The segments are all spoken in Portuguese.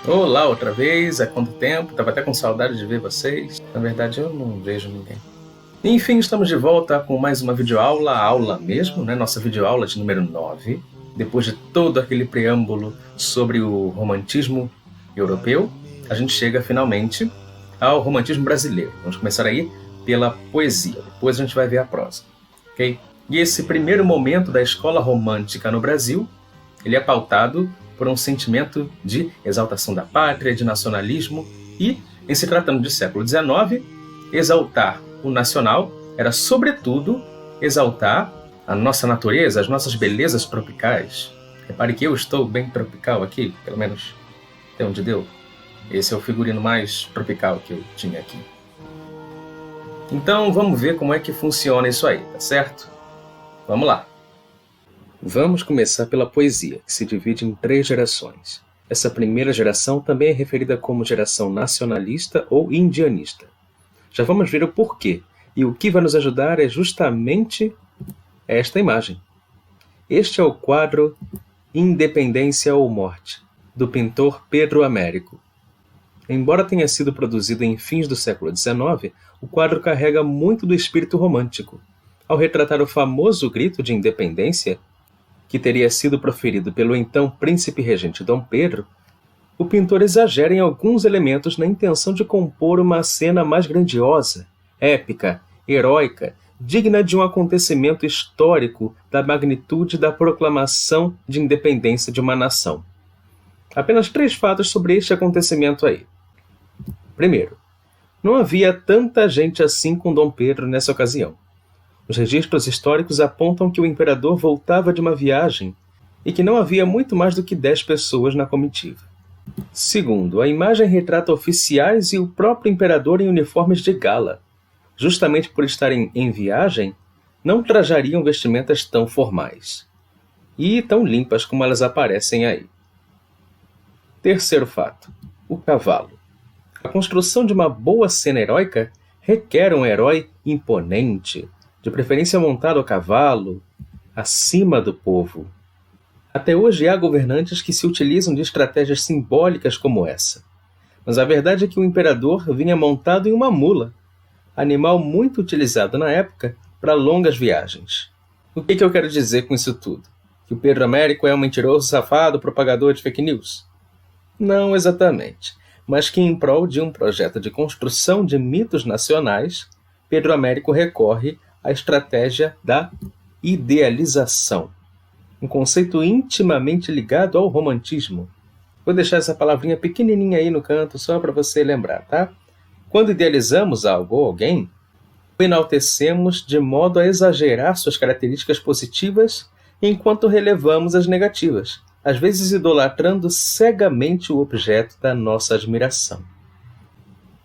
Olá, outra vez, há quanto tempo? Tava até com saudade de ver vocês. Na verdade, eu não vejo ninguém. Enfim, estamos de volta com mais uma videoaula, aula mesmo, né? Nossa videoaula de número 9. Depois de todo aquele preâmbulo sobre o romantismo europeu, a gente chega finalmente ao romantismo brasileiro. Vamos começar aí pela poesia, depois a gente vai ver a prosa, ok? E esse primeiro momento da escola romântica no Brasil, ele é pautado por um sentimento de exaltação da pátria, de nacionalismo e, em se tratando de século XIX, exaltar o nacional era, sobretudo, exaltar a nossa natureza, as nossas belezas tropicais. Repare que eu estou bem tropical aqui, pelo menos até onde deu. Esse é o figurino mais tropical que eu tinha aqui. Então, vamos ver como é que funciona isso aí, tá certo? Vamos lá. Vamos começar pela poesia, que se divide em 3 gerações. Essa primeira geração também é referida como geração nacionalista ou indianista. Já vamos ver o porquê, e o que vai nos ajudar é justamente esta imagem. Este é o quadro Independência ou Morte, do pintor Pedro Américo. Embora tenha sido produzido em fins do século XIX, o quadro carrega muito do espírito romântico. Ao retratar o famoso grito de independência, que teria sido proferido pelo então príncipe regente Dom Pedro, o pintor exagera em alguns elementos na intenção de compor uma cena mais grandiosa, épica, heróica, digna de um acontecimento histórico da magnitude da proclamação de independência de uma nação. Apenas 3 fatos sobre este acontecimento aí. Primeiro, não havia tanta gente assim com Dom Pedro nessa ocasião. Os registros históricos apontam que o imperador voltava de uma viagem e que não havia muito mais do que 10 pessoas na comitiva. Segundo, a imagem retrata oficiais e o próprio imperador em uniformes de gala. Justamente por estarem em viagem, não trajariam vestimentas tão formais e tão limpas como elas aparecem aí. Terceiro fato, o cavalo. A construção de uma boa cena heróica requer um herói imponente, de preferência montado a cavalo, acima do povo. Até hoje há governantes que se utilizam de estratégias simbólicas como essa. Mas a verdade é que o imperador vinha montado em uma mula, animal muito utilizado na época para longas viagens. O que eu quero dizer com isso tudo? Que o Pedro Américo é um mentiroso, safado, propagador de fake news? Não exatamente, mas que em prol de um projeto de construção de mitos nacionais, Pedro Américo recorre à estratégia da idealização, um conceito intimamente ligado ao romantismo. Vou deixar essa palavrinha pequenininha aí no canto só para você lembrar, tá? Quando idealizamos algo ou alguém, o enaltecemos de modo a exagerar suas características positivas enquanto relevamos as negativas, às vezes idolatrando cegamente o objeto da nossa admiração.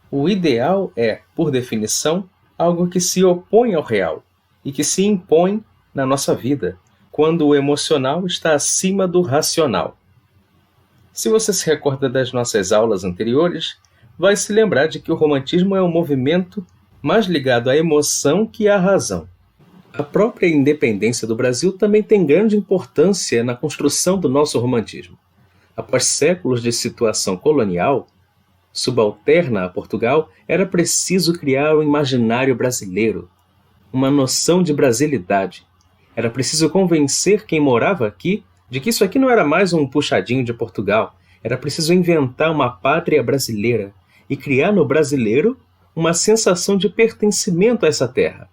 O ideal é, por definição, algo que se opõe ao real e que se impõe na nossa vida, quando o emocional está acima do racional. Se você se recorda das nossas aulas anteriores, vai se lembrar de que o romantismo é um movimento mais ligado à emoção que à razão. A própria independência do Brasil também tem grande importância na construção do nosso romantismo. Após séculos de situação colonial, subalterna a Portugal, era preciso criar um imaginário brasileiro, uma noção de brasilidade. Era preciso convencer quem morava aqui de que isso aqui não era mais um puxadinho de Portugal. Era preciso inventar uma pátria brasileira e criar no brasileiro uma sensação de pertencimento a essa terra,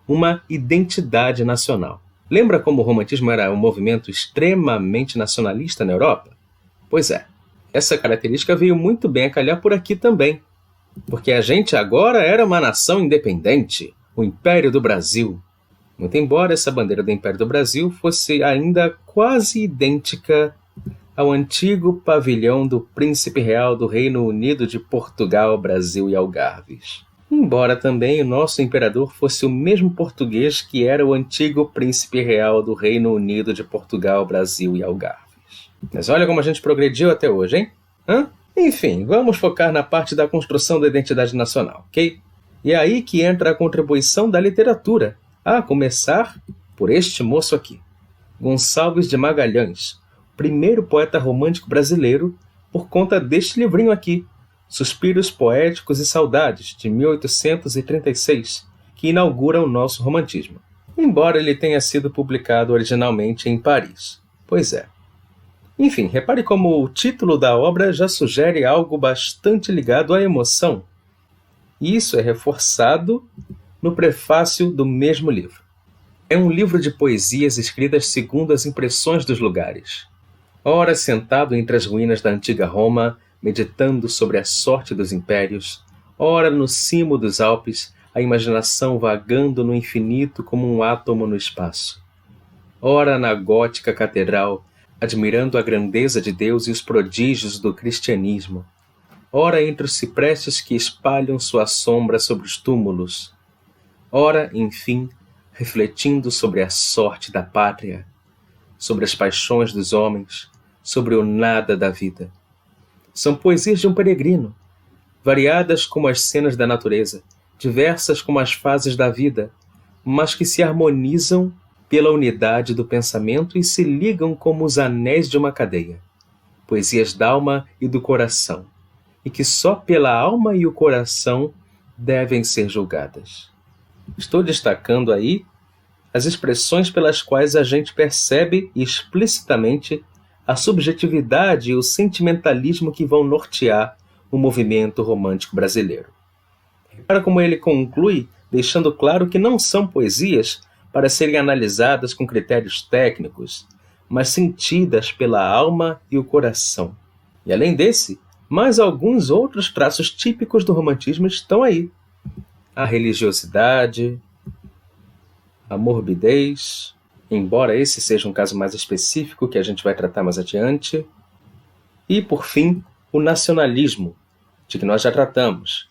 uma identidade nacional. Lembra como o romantismo era um movimento extremamente nacionalista na Europa? Pois é. Essa característica veio muito bem a calhar por aqui também, porque a gente agora era uma nação independente, o Império do Brasil. Muito embora essa bandeira do Império do Brasil fosse ainda quase idêntica ao antigo pavilhão do Príncipe Real do Reino Unido de Portugal, Brasil e Algarves. Embora também o nosso imperador fosse o mesmo português que era o antigo Príncipe Real do Reino Unido de Portugal, Brasil e Algarves. Mas olha como a gente progrediu até hoje, hein? Enfim, vamos focar na parte da construção da identidade nacional, ok? E é aí que entra a contribuição da literatura, a começar por este moço aqui, Gonçalves de Magalhães, primeiro poeta romântico brasileiro, por conta deste livrinho aqui, Suspiros Poéticos e Saudades, de 1836, que inaugura o nosso romantismo, embora ele tenha sido publicado originalmente em Paris. Pois é. Enfim, repare como o título da obra já sugere algo bastante ligado à emoção. Isso é reforçado no prefácio do mesmo livro. É um livro de poesias escritas segundo as impressões dos lugares. Ora sentado entre as ruínas da antiga Roma, meditando sobre a sorte dos impérios, ora no cimo dos Alpes, a imaginação vagando no infinito como um átomo no espaço. Ora na gótica catedral, admirando a grandeza de Deus e os prodígios do cristianismo. Ora entre os ciprestes que espalham sua sombra sobre os túmulos. Ora, enfim, refletindo sobre a sorte da pátria, sobre as paixões dos homens, sobre o nada da vida. São poesias de um peregrino, variadas como as cenas da natureza, diversas como as fases da vida, mas que se harmonizam pela unidade do pensamento e se ligam como os anéis de uma cadeia. Poesias da alma e do coração, e que só pela alma e o coração devem ser julgadas. Estou destacando aí as expressões pelas quais a gente percebe explicitamente a subjetividade e o sentimentalismo que vão nortear o movimento romântico brasileiro. Repara como ele conclui, deixando claro que não são poesias para serem analisadas com critérios técnicos, mas sentidas pela alma e o coração. E além desse, mais alguns outros traços típicos do romantismo estão aí. A religiosidade, a morbidez, embora esse seja um caso mais específico que a gente vai tratar mais adiante, e, por fim, o nacionalismo, de que nós já tratamos.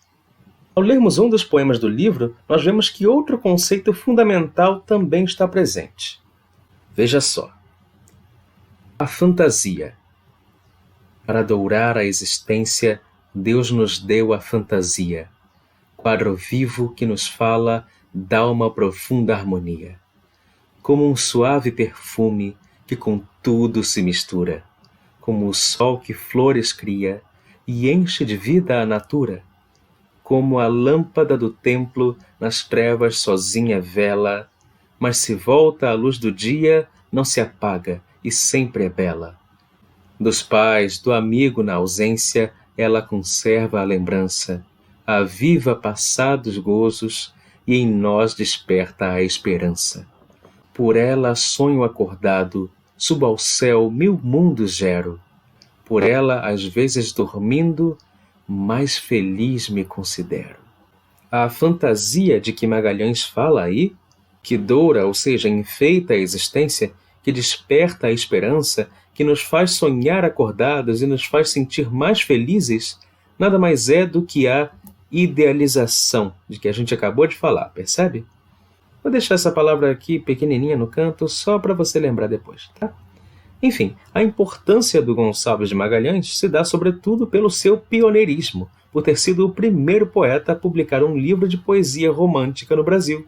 Ao lermos um dos poemas do livro, nós vemos que outro conceito fundamental também está presente. Veja só. A fantasia. Para dourar a existência, Deus nos deu a fantasia, quadro vivo que nos fala dá uma profunda harmonia, como um suave perfume que com tudo se mistura, como o sol que flores cria e enche de vida a natura, como a lâmpada do templo nas trevas sozinha vela, mas se volta à luz do dia, não se apaga e sempre é bela. Dos pais, do amigo na ausência, ela conserva a lembrança, aviva passados gozos e em nós desperta a esperança. Por ela sonho acordado, subo ao céu 1000 mundos gero. Por ela, às vezes dormindo, mais feliz me considero. A fantasia de que Magalhães fala aí, que doura, ou seja, enfeita a existência, que desperta a esperança, que nos faz sonhar acordados e nos faz sentir mais felizes, nada mais é do que a idealização de que a gente acabou de falar, percebe? Vou deixar essa palavra aqui pequenininha no canto só para você lembrar depois, tá? Enfim, a importância do Gonçalves de Magalhães se dá sobretudo pelo seu pioneirismo, por ter sido o primeiro poeta a publicar um livro de poesia romântica no Brasil.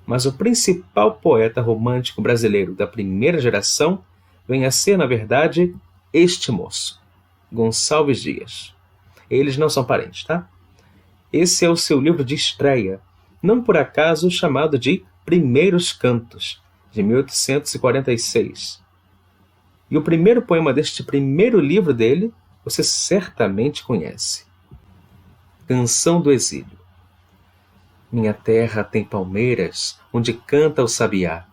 Mas o principal poeta romântico brasileiro da primeira geração vem a ser, na verdade, este moço, Gonçalves Dias. Eles não são parentes, tá? Esse é o seu livro de estreia, não por acaso chamado de Primeiros Cantos, de 1846. E o primeiro poema deste primeiro livro dele, você certamente conhece. Canção do Exílio. Minha terra tem palmeiras, onde canta o sabiá.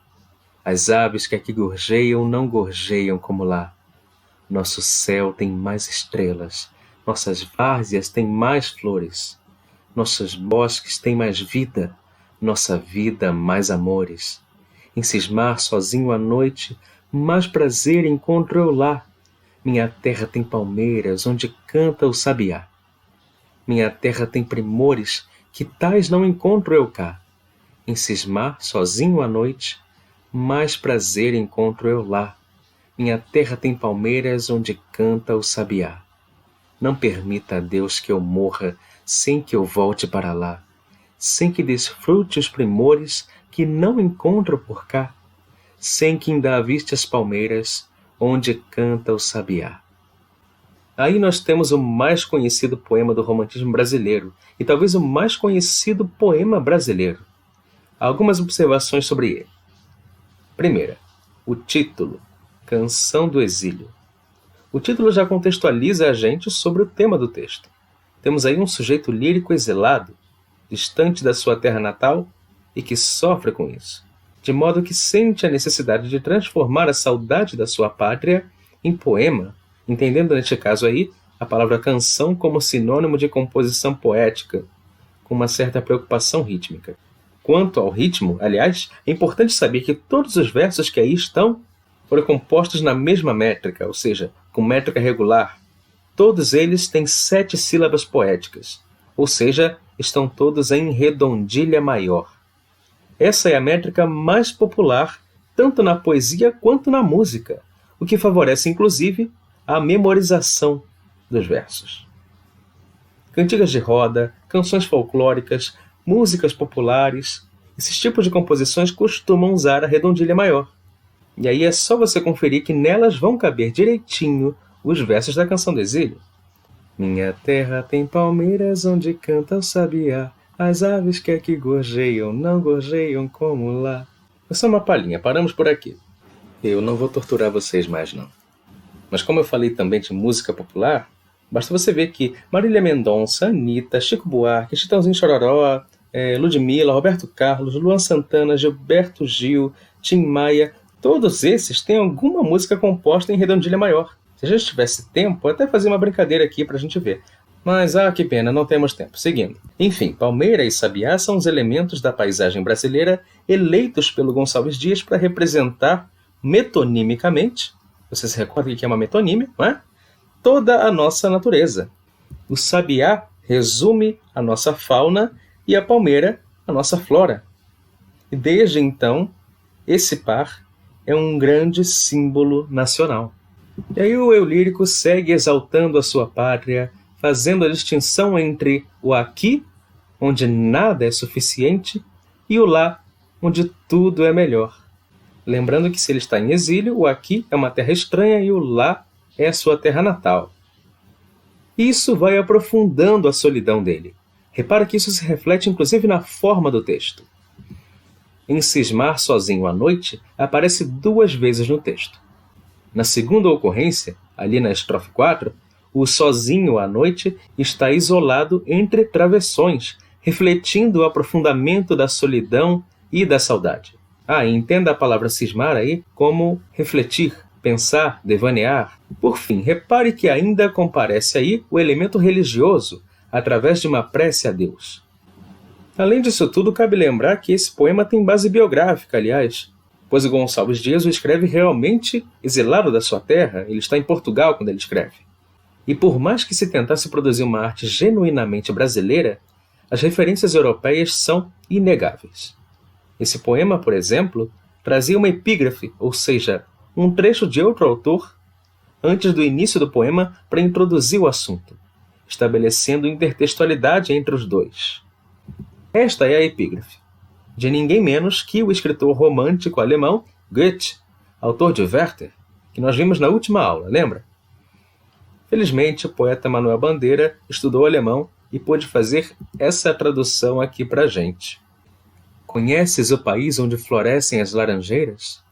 As aves que aqui gorjeiam não gorjeiam como lá. Nosso céu tem mais estrelas, nossas várzeas têm mais flores. Nossos bosques têm mais vida, nossa vida mais amores. Em cismar sozinho à noite, mais prazer encontro eu lá. Minha terra tem palmeiras, onde canta o sabiá. Minha terra tem primores, que tais não encontro eu cá. Em cismar sozinho à noite, mais prazer encontro eu lá. Minha terra tem palmeiras, onde canta o sabiá. Não permita a Deus que eu morra, sem que eu volte para lá, sem que desfrute os primores que não encontro por cá, sem que ainda aviste as palmeiras, onde canta o sabiá. Aí nós temos o mais conhecido poema do romantismo brasileiro, e talvez o mais conhecido poema brasileiro. Há algumas observações sobre ele. Primeira, o título, Canção do Exílio. O título já contextualiza a gente sobre o tema do texto. Temos aí um sujeito lírico exilado, distante da sua terra natal e que sofre com isso, de modo que sente a necessidade de transformar a saudade da sua pátria em poema, entendendo neste caso aí a palavra canção como sinônimo de composição poética, com uma certa preocupação rítmica. Quanto ao ritmo, aliás, é importante saber que todos os versos que aí estão foram compostos na mesma métrica, ou seja, com métrica regular. Todos eles têm 7 sílabas poéticas, ou seja, estão todos em redondilha maior. Essa é a métrica mais popular, tanto na poesia quanto na música, o que favorece, inclusive, a memorização dos versos. Cantigas de roda, canções folclóricas, músicas populares, esses tipos de composições costumam usar a redondilha maior. E aí é só você conferir que nelas vão caber direitinho os versos da Canção do Exílio. Minha terra tem palmeiras onde canta o sabiá, as aves que aqui gorjeiam, não gorjeiam como lá. É só uma palhinha, paramos por aqui. Eu não vou torturar vocês mais não. Mas como eu falei também de música popular, basta você ver que Marília Mendonça, Anitta, Chico Buarque, Chitãozinho Chororó, Ludmilla, Roberto Carlos, Luan Santana, Gilberto Gil, Tim Maia, todos esses têm alguma música composta em redondilha maior. Se a gente tivesse tempo, até fazer uma brincadeira aqui pra gente ver. Mas, que pena, não temos tempo. Seguindo. Enfim, palmeira e sabiá são os elementos da paisagem brasileira eleitos pelo Gonçalves Dias para representar metonimicamente, você se recorda que é uma metonímia, não é? Toda a nossa natureza. O sabiá resume a nossa fauna e a palmeira a nossa flora. E desde então, esse par é um grande símbolo nacional. E aí o eu lírico segue exaltando a sua pátria, fazendo a distinção entre o aqui, onde nada é suficiente, e o lá, onde tudo é melhor. Lembrando que se ele está em exílio, o aqui é uma terra estranha e o lá é a sua terra natal. Isso vai aprofundando a solidão dele. Repara que isso se reflete inclusive na forma do texto. Em cismar sozinho à noite, aparece 2 vezes no texto. Na segunda ocorrência, ali na estrofe 4, o sozinho à noite está isolado entre travessões, refletindo o aprofundamento da solidão e da saudade. E entenda a palavra cismar aí como refletir, pensar, devanear. Por fim, repare que ainda comparece aí o elemento religioso, através de uma prece a Deus. Além disso tudo, cabe lembrar que esse poema tem base biográfica, aliás, pois o Gonçalves Dias o escreve realmente exilado da sua terra, ele está em Portugal quando ele escreve. E por mais que se tentasse produzir uma arte genuinamente brasileira, as referências europeias são inegáveis. Esse poema, por exemplo, trazia uma epígrafe, ou seja, um trecho de outro autor, antes do início do poema para introduzir o assunto, estabelecendo intertextualidade entre os dois. Esta é a epígrafe, de ninguém menos que o escritor romântico alemão Goethe, autor de Werther, que nós vimos na última aula, lembra? Felizmente, o poeta Manuel Bandeira estudou alemão e pôde fazer essa tradução aqui para a gente. Conheces o país onde florescem as laranjeiras?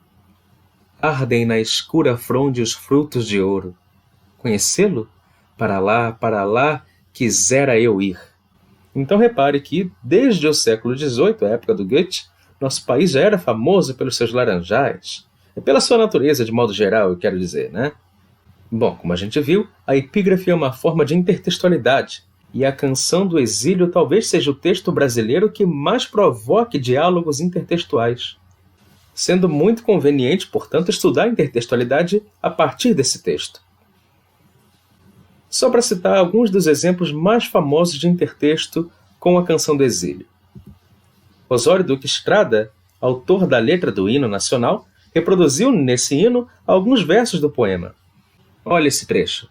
Ardem na escura fronde os frutos de ouro. Conhecê-lo? Para lá, quisera eu ir. Então repare que, desde o século XVIII, a época do Goethe, nosso país já era famoso pelos seus laranjais. E pela sua natureza, de modo geral, eu quero dizer, né? Bom, como a gente viu, a epígrafe é uma forma de intertextualidade, e a Canção do Exílio talvez seja o texto brasileiro que mais provoque diálogos intertextuais, sendo muito conveniente, portanto, estudar a intertextualidade a partir desse texto. Só para citar alguns dos exemplos mais famosos de intertexto com a Canção do Exílio. Osório Duque Estrada, autor da letra do hino nacional, reproduziu nesse hino alguns versos do poema. Olha esse trecho.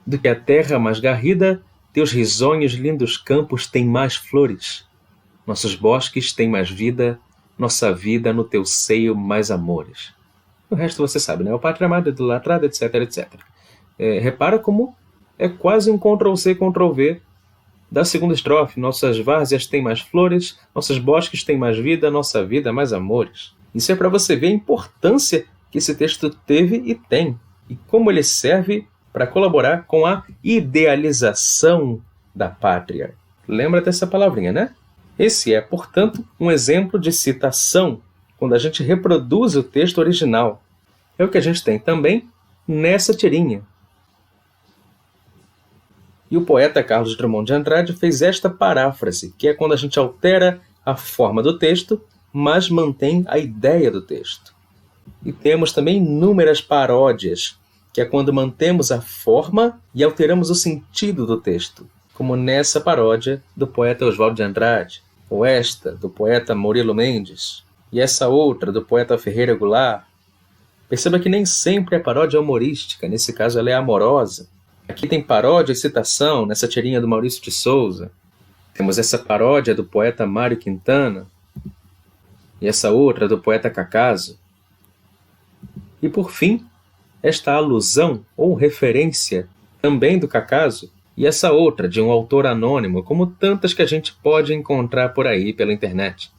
Do que a terra mais garrida, teus risonhos lindos campos têm mais flores. Nossos bosques têm mais vida, nossa vida no teu seio mais amores. O resto você sabe, né? O pátria amada, idolatrada, etc, etc. Repara como É quase um Ctrl+C, Ctrl+V da segunda estrofe. Nossas várzeas têm mais flores, nossos bosques têm mais vida, nossa vida mais amores. Isso é para você ver a importância que esse texto teve e tem, e como ele serve para colaborar com a idealização da pátria. Lembra dessa palavrinha, né? Esse é, portanto, um exemplo de citação, quando a gente reproduz o texto original. É o que a gente tem também nessa tirinha. E o poeta Carlos Drummond de Andrade fez esta paráfrase, que é quando a gente altera a forma do texto, mas mantém a ideia do texto. E temos também inúmeras paródias, que é quando mantemos a forma e alteramos o sentido do texto, como nessa paródia do poeta Oswaldo de Andrade, ou esta do poeta Murilo Mendes, e essa outra do poeta Ferreira Goulart. Perceba que nem sempre a paródia é humorística, nesse caso ela é amorosa. Aqui tem paródia e citação nessa tirinha do Maurício de Souza. Temos essa paródia do poeta Mário Quintana, e essa outra do poeta Cacaso. E por fim, esta alusão ou referência também do Cacaso, e essa outra de um autor anônimo, como tantas que a gente pode encontrar por aí pela internet.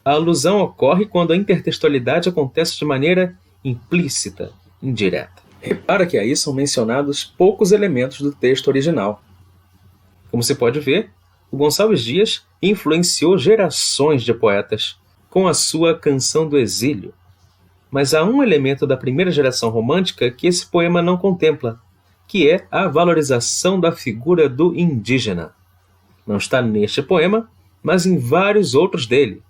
A alusão ocorre quando a intertextualidade acontece de maneira implícita, indireta. Repara que aí são mencionados poucos elementos do texto original. Como se pode ver, o Gonçalves Dias influenciou gerações de poetas com a sua Canção do Exílio. Mas há um elemento da primeira geração romântica que esse poema não contempla, que é a valorização da figura do indígena. Não está neste poema, mas em vários outros dele,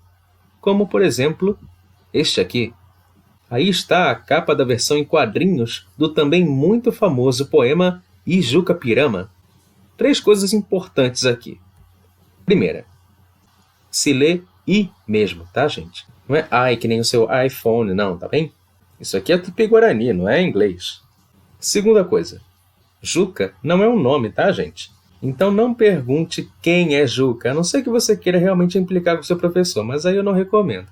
como, por exemplo, este aqui. Aí está a capa da versão em quadrinhos do também muito famoso poema Ijuca Pirama. 3 coisas importantes aqui. Primeira, se lê I mesmo, tá, gente? Não é ai que nem o seu iPhone, não, tá bem? Isso aqui é tupi-guarani, não é inglês. Segunda coisa, Juca não é um nome, tá, gente? Então não pergunte quem é Juca, a não ser que você queira realmente implicar com o seu professor, mas aí eu não recomendo.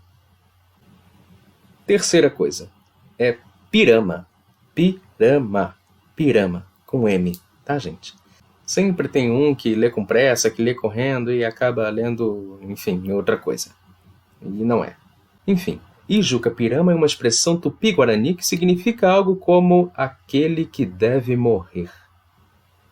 Terceira coisa, é pirama. Pirama. Pirama, com M, tá, gente? Sempre tem um que lê com pressa, que lê correndo e acaba lendo, enfim, outra coisa. E não é. Enfim, Ijuca Pirama é uma expressão tupi-guarani que significa algo como aquele que deve morrer.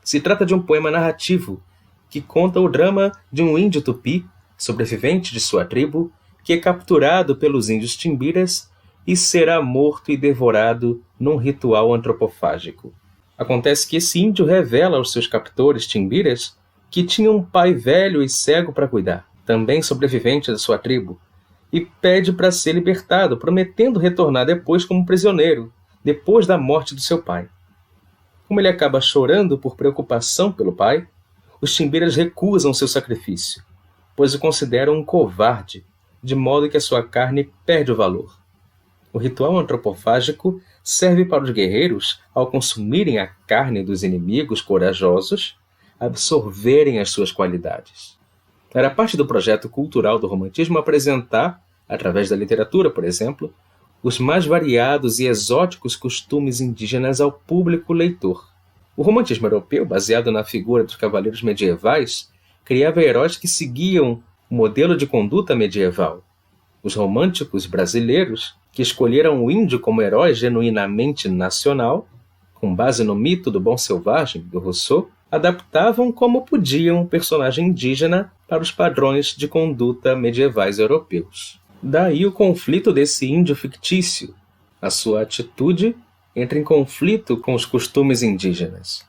Se trata de um poema narrativo que conta o drama de um índio tupi, sobrevivente de sua tribo, que é capturado pelos índios timbiras e será morto e devorado num ritual antropofágico. Acontece que esse índio revela aos seus captores timbiras que tinha um pai velho e cego para cuidar, também sobrevivente da sua tribo, e pede para ser libertado, prometendo retornar depois como prisioneiro, depois da morte do seu pai. Como ele acaba chorando por preocupação pelo pai, os timbiras recusam seu sacrifício, pois o consideram um covarde, de modo que a sua carne perde o valor. O ritual antropofágico serve para os guerreiros, ao consumirem a carne dos inimigos corajosos, absorverem as suas qualidades. Era parte do projeto cultural do romantismo apresentar, através da literatura, por exemplo, os mais variados e exóticos costumes indígenas ao público leitor. O romantismo europeu, baseado na figura dos cavaleiros medievais, criava heróis que seguiam o modelo de conduta medieval. Os românticos brasileiros, que escolheram o índio como herói genuinamente nacional, com base no mito do bom selvagem, do Rousseau, adaptavam como podiam o personagem indígena para os padrões de conduta medievais europeus. Daí o conflito desse índio fictício. A sua atitude entra em conflito com os costumes indígenas.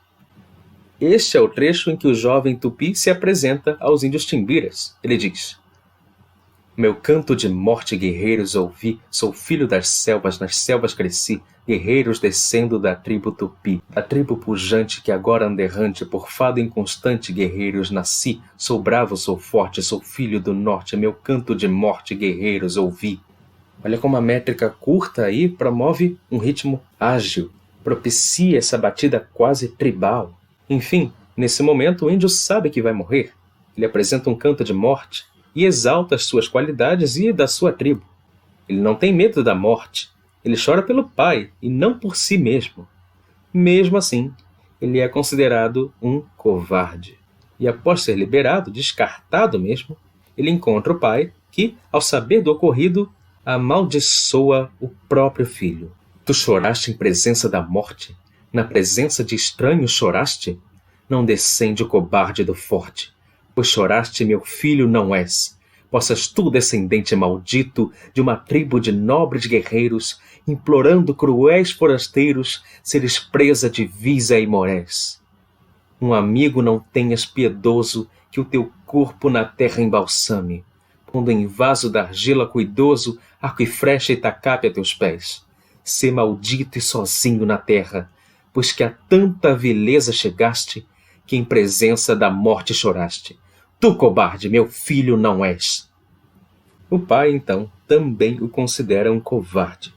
Este é o trecho em que o jovem tupi se apresenta aos índios timbiras. Ele diz: meu canto de morte, guerreiros, ouvi, sou filho das selvas, nas selvas cresci, guerreiros descendo da tribo tupi, da tribo pujante que agora anda errante, por fado inconstante, guerreiros, nasci, sou bravo, sou forte, sou filho do norte, meu canto de morte, guerreiros, ouvi. Olha como a métrica curta aí promove um ritmo ágil, propicia essa batida quase tribal. Enfim, nesse momento o índio sabe que vai morrer, ele apresenta um canto de morte, e exalta as suas qualidades e da sua tribo. Ele não tem medo da morte, ele chora pelo pai e não por si mesmo. Mesmo assim, ele é considerado um covarde. E após ser liberado, descartado mesmo, ele encontra o pai que, ao saber do ocorrido, amaldiçoa o próprio filho. Tu choraste em presença da morte? Na presença de estranhos choraste? Não descende o cobarde do forte, pois choraste, meu filho não és. Possas tu, descendente maldito de uma tribo de nobres guerreiros, implorando cruéis forasteiros, seres presa de Visa e Morés. Um amigo não tenhas piedoso, que o teu corpo na terra embalsame, pondo em vaso d'argila cuidoso, arco e flecha e tacape a teus pés. Sê maldito e sozinho na terra, pois que a tanta vileza chegaste, que em presença da morte choraste. Tu, cobarde, meu filho não és. O pai, então, também o considera um covarde.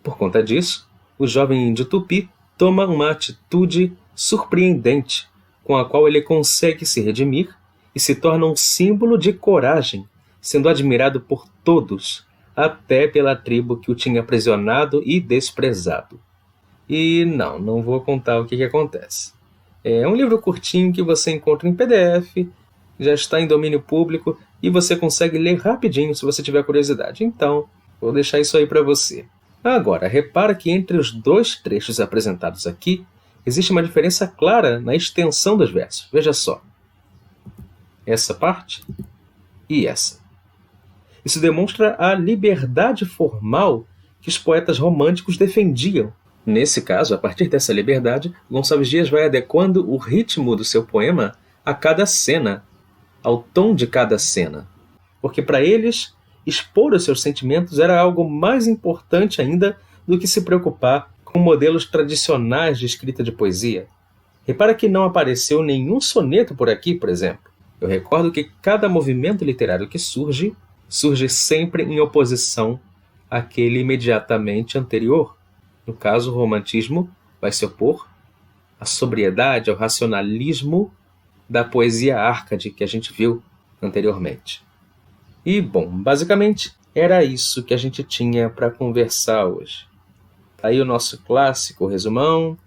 Por conta disso, o jovem índio Tupi toma uma atitude surpreendente, com a qual ele consegue se redimir e se torna um símbolo de coragem, sendo admirado por todos, até pela tribo que o tinha aprisionado e desprezado. E não vou contar o que acontece. É um livro curtinho que você encontra em PDF, já está em domínio público e você consegue ler rapidinho se você tiver curiosidade. Então, vou deixar isso aí para você. Agora, repara que entre os dois trechos apresentados aqui, existe uma diferença clara na extensão dos versos. Veja só. Essa parte e essa. Isso demonstra a liberdade formal que os poetas românticos defendiam. Nesse caso, a partir dessa liberdade, Gonçalves Dias vai adequando o ritmo do seu poema a cada cena, ao tom de cada cena. Porque para eles, expor os seus sentimentos era algo mais importante ainda do que se preocupar com modelos tradicionais de escrita de poesia. Repara que não apareceu nenhum soneto por aqui, por exemplo. Eu recordo que cada movimento literário que surge sempre em oposição àquele imediatamente anterior. No caso, o romantismo vai se opor à sobriedade, ao racionalismo da poesia árcade que a gente viu anteriormente. E, bom, basicamente era isso que a gente tinha para conversar hoje. Aí o nosso clássico resumão.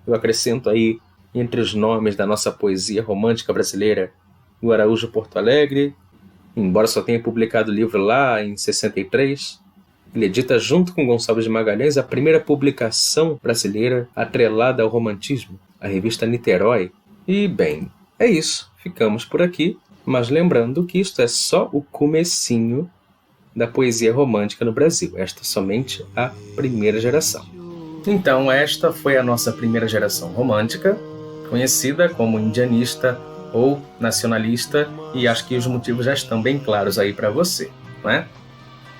Eu acrescento aí, entre os nomes da nossa poesia romântica brasileira, o Araújo Porto Alegre. Embora só tenha publicado o livro lá em 63, ele edita junto com Gonçalves de Magalhães a primeira publicação brasileira atrelada ao romantismo, a revista Niterói. E, bem, é isso. Ficamos por aqui, mas lembrando que isto é só o comecinho da poesia romântica no Brasil. Esta é somente a primeira geração. Então, esta foi a nossa primeira geração romântica, conhecida como indianista ou nacionalista, e acho que os motivos já estão bem claros aí para você, não é?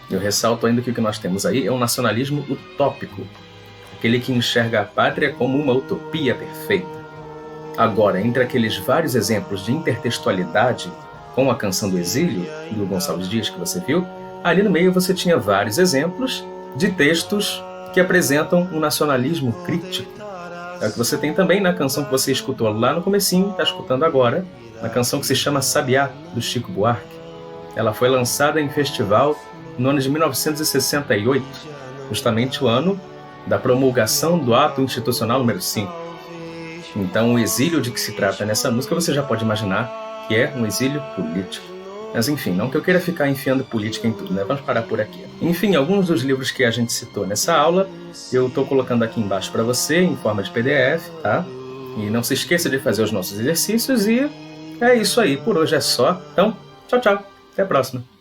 Eu ressalto ainda que o que nós temos aí é um nacionalismo utópico, aquele que enxerga a pátria como uma utopia perfeita. Agora, entre aqueles vários exemplos de intertextualidade com a Canção do Exílio, do Gonçalves Dias que você viu, ali no meio você tinha vários exemplos de textos que apresentam um nacionalismo crítico. É o que você tem também na canção que você escutou lá no comecinho, está escutando agora, na canção que se chama Sabiá, do Chico Buarque. Ela foi lançada em festival no ano de 1968, justamente o ano da promulgação do Ato Institucional número 5. Então, o exílio de que se trata nessa música você já pode imaginar que é um exílio político. Mas enfim, não que eu queira ficar enfiando política em tudo, né? Vamos parar por aqui. Enfim, alguns dos livros que a gente citou nessa aula, eu estou colocando aqui embaixo para você, em forma de PDF, tá? E não se esqueça de fazer os nossos exercícios e é isso aí. Por hoje é só. Então, tchau, tchau. Até a próxima.